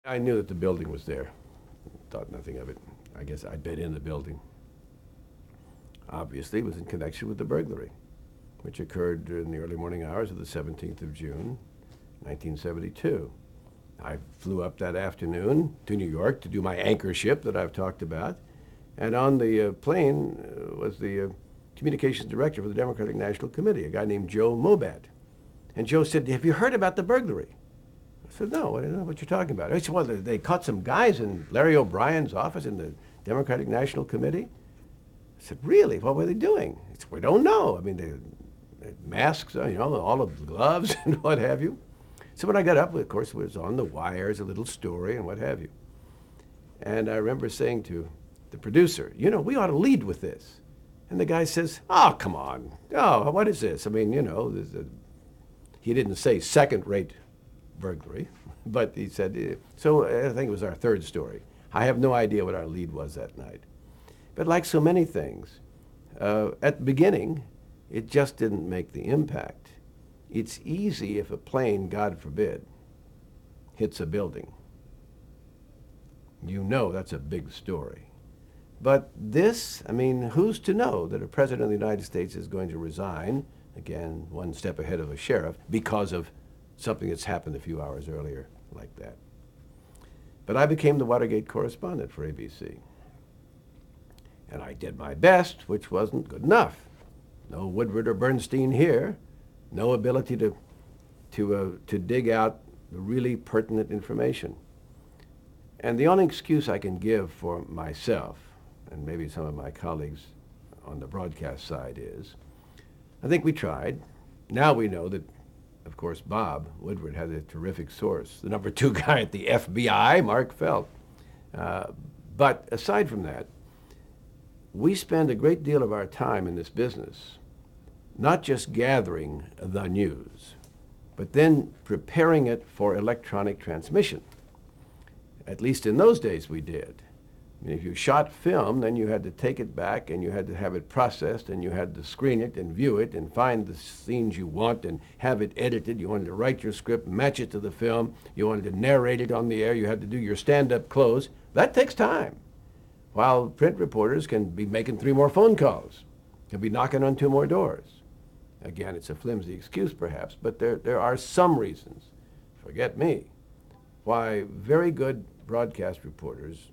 I knew that the building was there. Thought nothing of it. I guess I'd been in the building. Obviously, it was in connection with the burglary, which occurred in the early morning hours of the 17th of June, 1972. I flew up that afternoon to New York to do my anchorship that I've talked about. And on the plane was the communications director for the Democratic National Committee, a guy named Joe Mobat. And Joe said, "Have you heard about the burglary?" I said, "No, I don't know what you're talking about." He said, "Well, they caught some guys in Larry O'Brien's office in the Democratic National Committee." I said, "Really? What were they doing?" He said, "We don't know. I mean, they had masks, all of the gloves and what have you." So when I got up, of course, it was on the wires, a little story and what have you. And I remember saying to the producer, "We ought to lead with this." And the guy says, "Oh, come on. Oh, what is this? I mean, he didn't say second-rate burglary, but he said, so I think it was our third story. I have no idea what our lead was that night. But like so many things, at the beginning, it just didn't make the impact. It's easy if a plane, God forbid, hits a building. That's a big story. But this, who's to know that a president of the United States is going to resign, again, one step ahead of a sheriff, because of something that's happened a few hours earlier like that. But I became the Watergate correspondent for ABC. And I did my best, which wasn't good enough. No Woodward or Bernstein here. No ability to dig out the really pertinent information. And the only excuse I can give for myself, and maybe some of my colleagues on the broadcast side, is I think we tried. Now we know that, of course, Bob Woodward had a terrific source, the number 2 guy at the FBI, Mark Felt. But aside from that, we spend a great deal of our time in this business not just gathering the news, but then preparing it for electronic transmission. At least in those days we did. If you shot film, then you had to take it back and you had to have it processed and you had to screen it and view it and find the scenes you want and have it edited. You wanted to write your script, match it to the film. You wanted to narrate it on the air. You had to do your stand-up close. That takes time. While print reporters can be making 3 more phone calls, can be knocking on 2 more doors. Again, it's a flimsy excuse perhaps, but there are some reasons, forget me, why very good broadcast reporters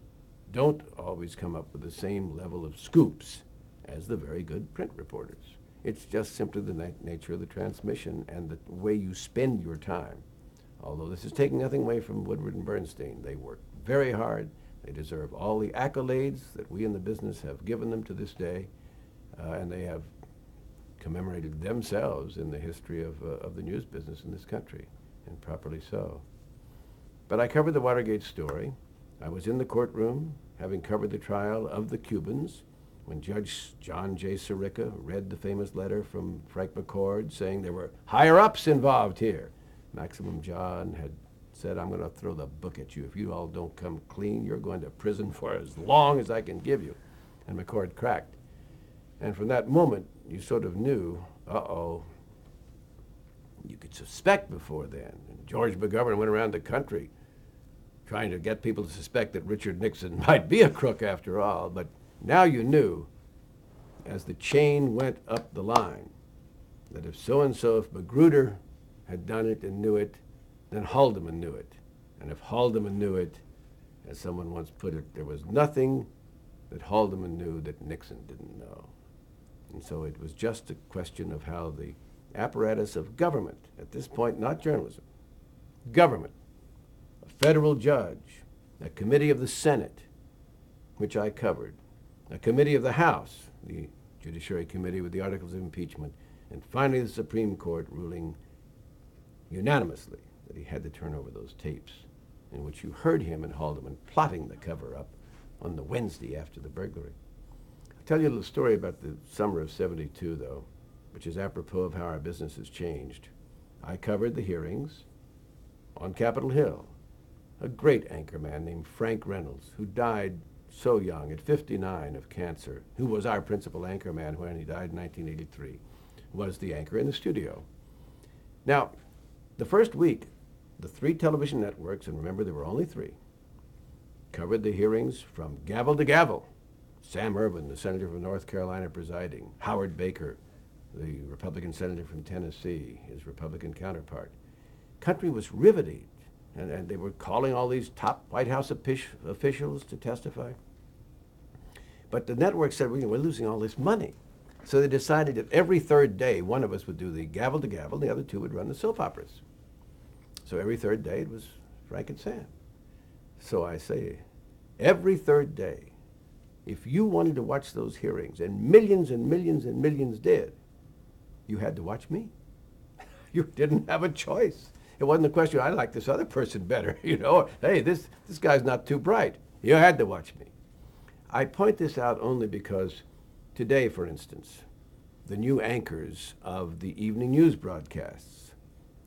don't always come up with the same level of scoops as the very good print reporters. It's just simply the nature of the transmission and the way you spend your time. Although this is taking nothing away from Woodward and Bernstein. They work very hard. They deserve all the accolades that we in the business have given them to this day, and they have commemorated themselves in the history of the news business in this country, and properly so. But I covered the Watergate story. I was in the courtroom, having covered the trial of the Cubans, when Judge John J. Sirica read the famous letter from Frank McCord saying there were higher-ups involved here. Maximum John had said, "I'm going to throw the book at you. If you all don't come clean, you're going to prison for as long as I can give you." And McCord cracked. And from that moment, you sort of knew, uh-oh. You could suspect before then. And George McGovern went around the country trying to get people to suspect that Richard Nixon might be a crook after all. But now you knew, as the chain went up the line, that if so-and-so, if Magruder had done it and knew it, then Haldeman knew it. And if Haldeman knew it, as someone once put it, there was nothing that Haldeman knew that Nixon didn't know. And so it was just a question of how the apparatus of government, at this point, not journalism, government, a federal judge, a committee of the Senate, which I covered, a committee of the House, the Judiciary Committee with the Articles of Impeachment, and finally the Supreme Court ruling unanimously that he had to turn over those tapes in which you heard him and Haldeman plotting the cover-up on the Wednesday after the burglary. I'll tell you a little story about the summer of '72, though, which is apropos of how our business has changed. I covered the hearings on Capitol Hill. A great anchorman named Frank Reynolds, who died so young, at 59, of cancer, who was our principal anchorman when he died in 1983, was the anchor in the studio. Now, the first week The three television networks, and remember there were only three, covered the hearings from gavel to gavel. Sam Ervin, the senator from North Carolina, presiding. Howard Baker, the Republican senator from Tennessee, his Republican counterpart. Country was riveted, and they were calling all these top White House officials to testify. But the network said, we're losing all this money. So they decided that every third day, one of us would do the gavel to gavel, the other two would run the soap operas. So every third day it was Frank and Sam. So I say, every third day, if you wanted to watch those hearings, and millions and millions and millions did, you had to watch me. You didn't have a choice. It wasn't a question, I like this other person better, or, hey, this guy's not too bright. You had to watch me. I point this out only because today, for instance, the new anchors of the evening news broadcasts,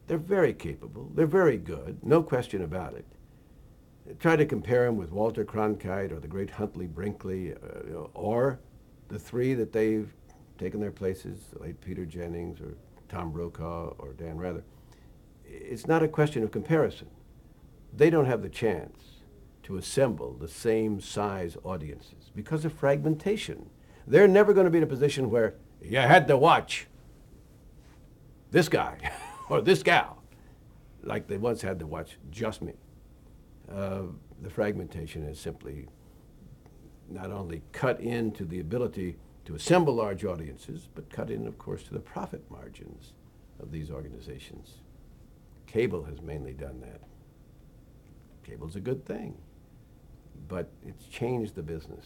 they're very capable, they're very good, no question about it. Try to compare them with Walter Cronkite or the great Huntley Brinkley, or the three that they've taken their places, the late Peter Jennings or Tom Brokaw or Dan Rather. It's not a question of comparison. They don't have the chance to assemble the same size audiences because of fragmentation. They're never going to be in a position where you had to watch this guy or this gal like they once had to watch just me. The fragmentation is simply not only cut into the ability to assemble large audiences, but cut in, of course, to the profit margins of these organizations. Cable has mainly done that. Cable's a good thing, but it's changed the business.